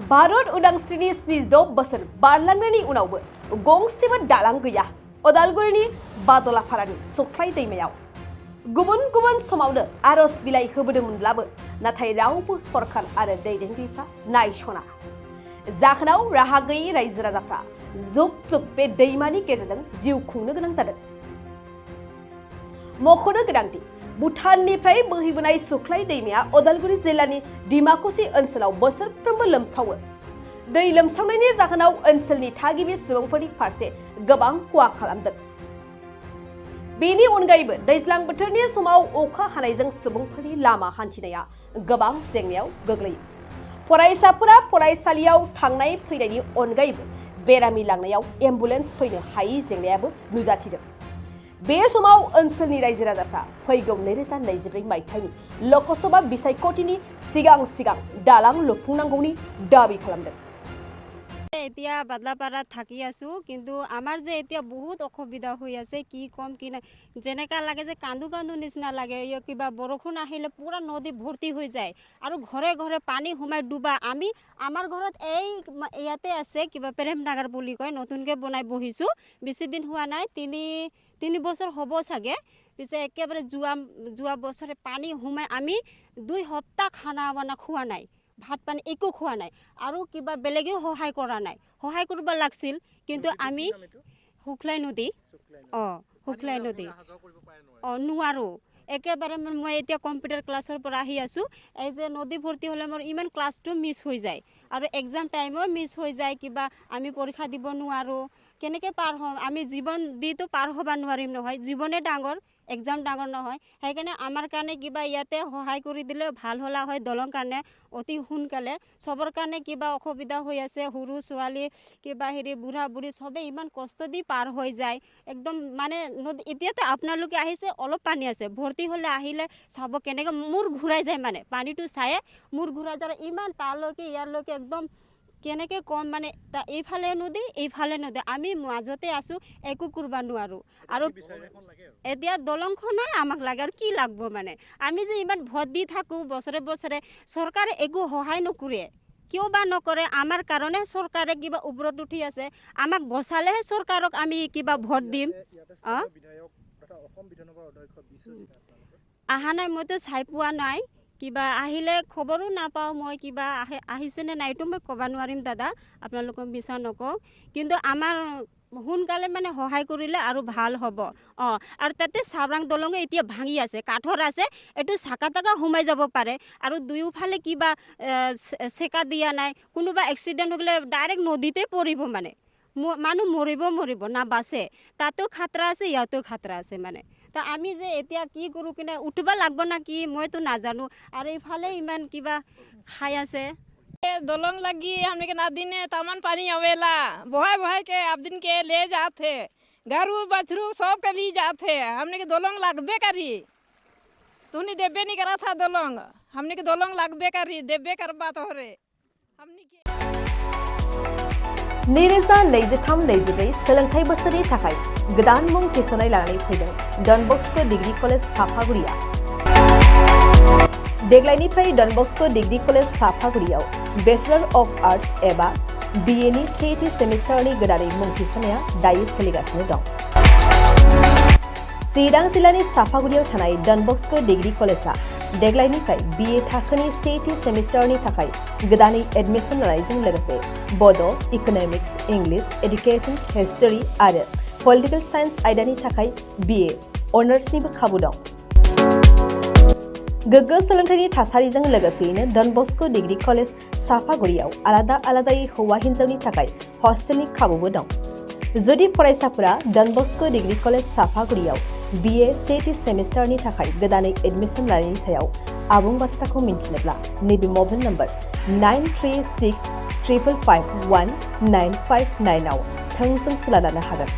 भारत उदांस्रिनि 36 बोसोर बारलांनायनि उनावबो गंसेबो दालां गैया उदालगुरिनि बादलाफारानि सख्लाय दैमायाव गुबुन गुबुन समावनो आरज बिलाइ होबोदोंमोनब्लाबो नाथाय रावबो सरकार आरो दैदेनगिरिफ्रा नायसना जाहोनाव राहा गैयै रायजो राजाफ्रा जुग जुग बे दैमानि गेजेरजों जिउ खुंनो गोनां जादों। मख'नो गोनांदि भुटाननिफ्राय बोहैबोनाय सुख्लाय दैमाया उदालगुरि जिल्लानि डिमाकुसि ओनसोलाव बोसोरफ्रोमबो लोमसावो। दै लोमसावनायनि जाहोनाव ओनसोलनि थागिबि सुबुंफोरनि फारसे गोबां खहा खालामदों। बेनि अनगायैबो दैज्लां बोथोरनि समाव अखा हानायजों सुबुंफोरनि लामा हान्थिनाया गोबां जेंनायाव गोग्लैयो। फरायसाफोरा फरायसालियाव थांनाय फैनायनि अनगायैबो बेरामि लांनायाव एम्बुलेन्स फैनो हायै जेंनायाबो नुजाथिदों। बे समाव ओनसोलनि रायजो राजाफ्रा फैगौ 2024 मायथाइनि लकसभा बिसायख'थिनि सिगां दालां लुफुंनांगौनि दाबि खालामदों। এতিয়া বাদলাপাৰাত থাকি আছোঁ, কিন্তু আমাৰ যে এতিয়া বহুত অসুবিধা হৈ আছে, কি কম কি নাই, যেনেকা লাগে যে কান্দো নিচিনা লাগে। কিবা বৰষুণ আহিলে পুৰা নদী ভৰ্তি হৈ যায় আৰু ঘৰে ঘৰে পানী সোমাই ডুবা। আমাৰ ঘৰত ইয়াতে আছে কিবা প্ৰেম নাগাৰ বুলি কয়, নতুনকৈ বনাই বহিছোঁ, বেছি দিন হোৱা নাই, তিনি বছৰ হ'ব চাগে। পিছে একেবাৰে যোৱা বছৰে পানী সোমাই আমি 2 সপ্তাহ খানা বানা খোৱা নাই, ভাত পানী একো খোৱা নাই আৰু কিবা বেলেগেও সহায় কৰা নাই। সহায় কৰিব লাগছিল, কিন্তু আমি শুক্লাই নদী শুক্লাই নদী নোৱাৰোঁ একেবাৰে। মই এতিয়া কম্পিউটাৰ ক্লাছৰ পৰা আহি আছোঁ, এই যে নদী ভৰ্তি হ'লে মোৰ ইমান ক্লাছটো মিছ হৈ যায় আৰু এক্সাম টাইমো মিছ হৈ যায়। কিবা আমি পৰীক্ষা দিব নোৱাৰোঁ, কেনেকৈ পাৰ হ'ম? আমি জীৱন দিতো পাৰ হ'ব নোৱাৰিম নহয়, জীৱনে ডাঙৰ, এক্সাম ডাঙৰ নহয়। সেইকাৰণে আমাৰ কাৰণে কিবা ইয়াতে সহায় কৰি দিলে ভাল হ'লা হয়। দলং কাৰণে অতি সোনকালে চবৰ কাৰণে কিবা অসুবিধা হৈ আছে, সৰু ছোৱালী কিবা বুঢ়া বুঢ়ী চবেই ইমান কষ্ট দি পাৰ হৈ যায় একদম। মানে এতিয়াতো আপোনালোকে আহিছে, অলপ পানী আছে, ভৰ্তি হ'লে আহিলে চাব কেনেকৈ মূৰ ঘূৰাই যায়। মানে পানীটো চায়ে মূৰ ঘূৰাই যায়, ইমান তালৈকে ইয়ালৈকে একদম কেনেকৈ কম। মানে এইফালে নদী, আমি মাজতে আছোঁ, একো কৰিব নোৱাৰোঁ। আৰু এতিয়া দলংখনে আমাক লাগে আৰু কি লাগব? মানে আমি যে ইমান ভোট দি থাকোঁ বছৰে বছৰে, চৰকাৰে একো সহায় নকৰে, কিয় বা নকৰে? আমাৰ কাৰণে চৰকাৰে কিবা ওপৰত উঠি আছে, আমাক বচালেহে চৰকাৰক আমি কিবা ভোট দিম। অহা নাই, মইতো চাই পোৱা নাই, কিবা আহিলে খবৰো নাপাওঁ মই, কিবা আহিছেনে নাই এইটো মই ক'ব নোৱাৰিম দাদা, আপোনালোকক মিছা নকওঁ। কিন্তু আমাৰ সোনকালে মানে সহায় কৰিলে আৰু ভাল হ'ব। আৰু তাতে চাবৰাং দলং এতিয়া ভাঙি আছে, কাঠৰ আছে, এইটো চাকা টাকা সোমাই যাব পাৰে। আৰু দুয়োফালে কিবা চেকা দিয়া নাই, কোনোবা এক্সিডেণ্ট হৈ গ'লে ডাইৰেক্ট নদীতে পৰিব। মানে মানুহ মৰিব না বাচে, তাতেও খাতৰা আছে, ইয়াতেও খাতৰা আছে। মানে তা আমি যে এতিয়া কি কৰোঁ, কিনে উঠিব লাগব না কি মইতো নাজানো। আৰু এইফালে ইমান কিবা খাই আছে। दलों लगी हमने के नदी ने तमन पानी आवेला, बहाय के अब दिन के ले जाते, घरू बछरू सब के ली जाते। हमने के दलों लगबे करी, तूने देबे नहीं करा था दलों, हमने के दलों लगबे करी, देबे करबा तो रे हमने के 2023-24 सोलोंथाइ बोसोरनि थाखाय गोदान मुं थिसननाय लानानै फैदों डन बस्को डिग्री कलेज साफागुरिया। देग्लायनिफ्राय डन बस्को डिग्री कलेज साफागुरियाव बेचलर अफ आर्ट्स एबा BA नि सेथि सेमिस्टारनि गोदानै मुं थिसननाया दायो सोलिगासिनो दं। चिरां जिल्लानि साफागुरियाव थानाय डन बस्को डिग्री कलेजआ देग्लायनिफ्राय BA थाखोनि सेथि सेमिस्टारनि थाखाय गोदानै एडमिशन लानायजों लोगोसे बड', इक'नमिक्स, इंलिश, एडुकेशन, हिस्टरी आरो पलिटिकल साइन्स आयदानि थाखाय BA अनार्सनिबो खाबु दं। गोग्गो सोलोंथाइनि थासारिजों लोगोसेयैनो डन बस्को डिग्री कलेज साफागुरियाव आलादायै हौवा हिन्जावनि थाखाय हस्टेलनि खाबुबो दं। जुदि फरायसाफोरा डन बस्को डिग्री कलेज साफागुरियाव BA सेथि सेमिस्टारनि थाखाय गोदानै एडमिशन लानायनि सायाव आबुं बाथ्राखौ मिन्थिनोब्ला नैबे मबाइल नम्बर 9365551959 आव थोंजों सुला लानो हागोन।